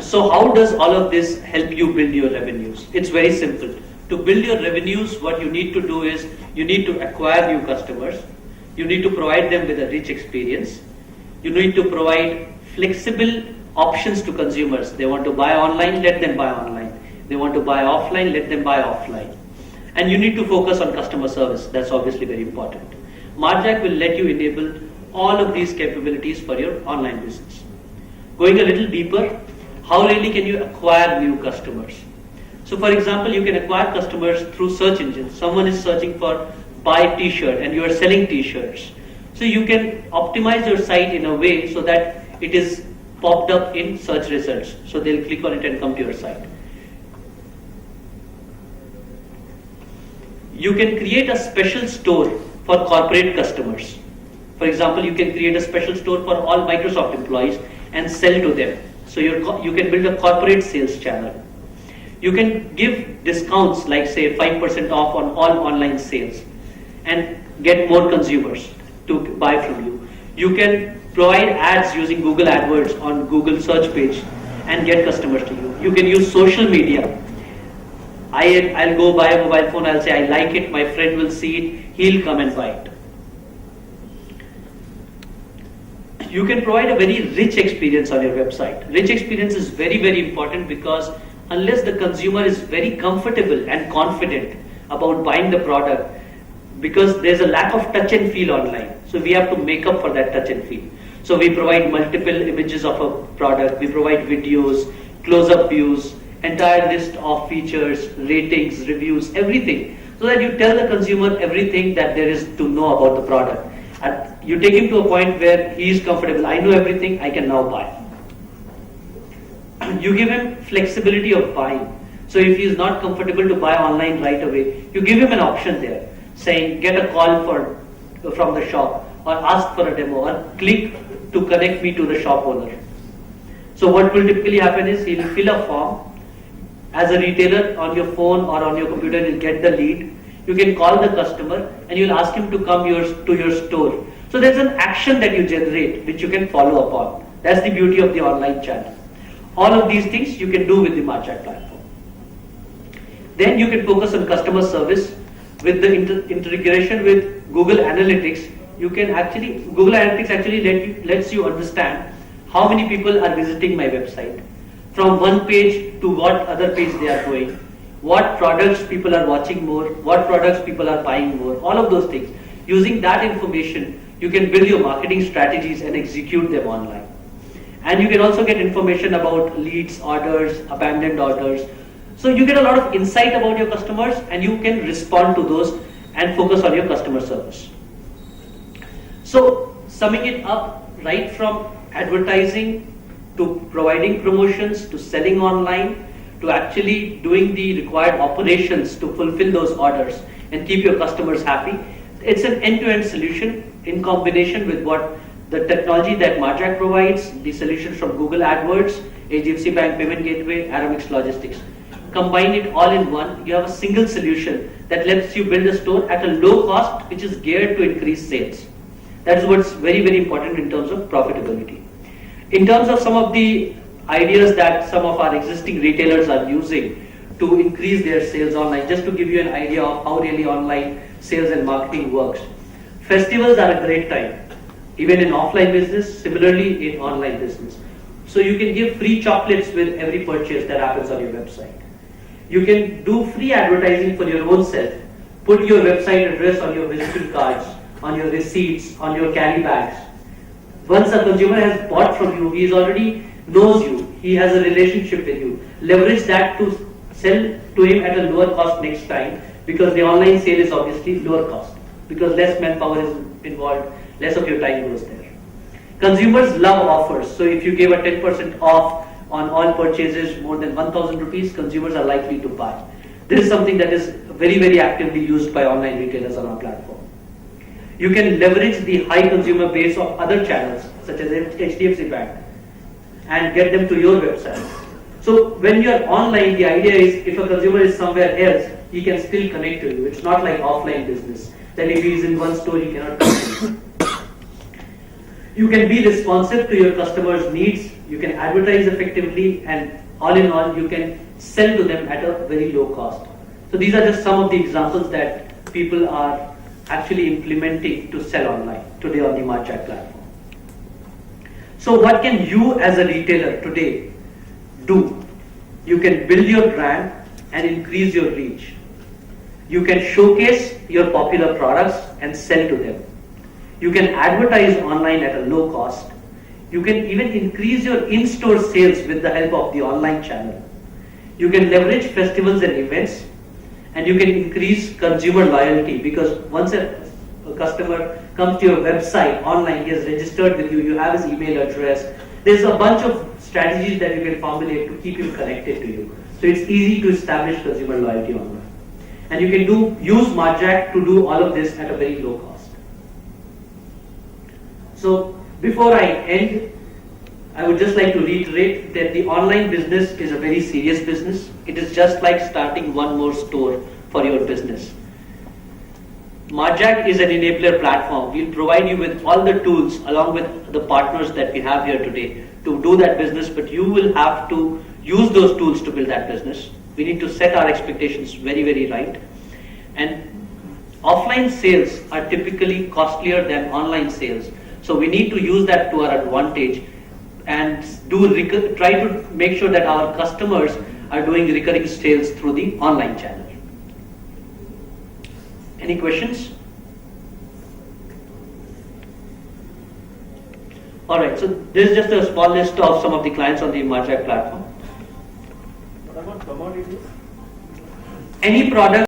So how does all of this help you build your revenues? It's very simple. To build your revenues, what you need to do is you need to acquire new customers. You need to provide them with a rich experience. You need to provide flexible options to consumers. They want to buy online, let them buy online. They want to buy offline, let them buy offline. And you need to focus on customer service. That's obviously very important. Marjack will let you enable all of these capabilities for your online business. Going a little deeper, how really can you acquire new customers? So for example, you can acquire customers through search engines. Someone is searching for buy t-shirt and you are selling t-shirts. So you can optimize your site in a way so that it is popped up in search results. So they'll click on it and come to your site. You can create a special store for corporate customers. For example, you can create a special store for all Microsoft employees and sell to them. So you can build a corporate sales channel. You can give discounts like say 5% off on all online sales and get more consumers to buy from you. You can provide ads using Google AdWords on Google search page and get customers to you. You can use social media. I'll go buy a mobile phone, I'll say I like it, my friend will see it, he'll come and buy it. You can provide a very rich experience on your website. Rich experience is very, very important because unless the consumer is very comfortable and confident about buying the product, because there's a lack of touch and feel online. So we have to make up for that touch and feel. So we provide multiple images of a product, we provide videos, close-up views, entire list of features, ratings, reviews, everything. So that you tell the consumer everything that there is to know about the product. And you take him to a point where he is comfortable. I know everything, I can now buy. You give him flexibility of buying. So if he is not comfortable to buy online right away, you give him an option there, saying get a call from the shop or ask for a demo or click to connect me to the shop owner. So what will typically happen is he'll fill a form. As a retailer on your phone or on your computer, you'll get the lead. You can call the customer and you'll ask him to come to your store. So there's an action that you generate which you can follow upon. That's the beauty of the online channel. All of these things you can do with the Marjack platform. Then you can focus on customer service with the integration with Google Analytics. Google Analytics actually lets you understand how many people are visiting my website, from one page to what other page they are going, what products people are watching more, what products people are buying more, all of those things. Using that information, you can build your marketing strategies and execute them online. And you can also get information about leads, orders, abandoned orders. So you get a lot of insight about your customers and you can respond to those and focus on your customer service. So summing it up, right from advertising to providing promotions, to selling online, to actually doing the required operations to fulfill those orders and keep your customers happy. It's an end-to-end solution in combination with what the technology that Marjack provides, the solutions from Google AdWords, HDFC Bank Payment Gateway, Aramix Logistics. Combine it all in one, you have a single solution that lets you build a store at a low cost which is geared to increase sales. That's what's very, very important in terms of profitability. In terms of some of the ideas that some of our existing retailers are using to increase their sales online, just to give you an idea of how really online sales and marketing works. Festivals are a great time, even in offline business, similarly in online business. So you can give free chocolates with every purchase that happens on your website. You can do free advertising for your own self. Put your website address on your visiting cards, on your receipts, on your carry bags. Once a consumer has bought from you, he already knows you, he has a relationship with you. Leverage that to sell to him at a lower cost next time, because the online sale is obviously lower cost, because less manpower is involved, less of your time goes there. Consumers love offers, so if you give a 10% off on all purchases more than 1,000 rupees, consumers are likely to buy. This is something that is very, very actively used by online retailers on our platform. You can leverage the high consumer base of other channels, such as HDFC Bank, and get them to your website. So when you are online, the idea is if a consumer is somewhere else, he can still connect to you. It's not like offline business, that if he is in one store, he cannot connect to you. You can be responsive to your customers' needs you can advertise effectively, and all in all, you can sell to them at a very low cost. So these are just some of the examples that people are actually implementing to sell online today on the Martjack platform. So what can you as a retailer today do? You can build your brand and increase your reach. You can showcase your popular products and sell to them. You can advertise online at a low cost. You can even increase your in-store sales with the help of the online channel. You can leverage festivals and events, and you can increase consumer loyalty, because once a customer comes to your website online, he has registered with you, you have his email address. There's a bunch of strategies that you can formulate to keep him connected to you. So it's easy to establish consumer loyalty online. And you can use Martjack to do all of this at a very low cost. So before I end, I would just like to reiterate that the online business is a very serious business. It is just like starting one more store for your business. Martjack is an enabler platform. We'll provide you with all the tools along with the partners that we have here today to do that business, but you will have to use those tools to build that business. We need to set our expectations very, very right. And offline sales are typically costlier than online sales. So we need to use that to our advantage and try to make sure that our customers are doing recurring sales through the online channel. Any questions? All right, so this is just a small list of some of the clients on the Martjack platform. What about commodities? Any product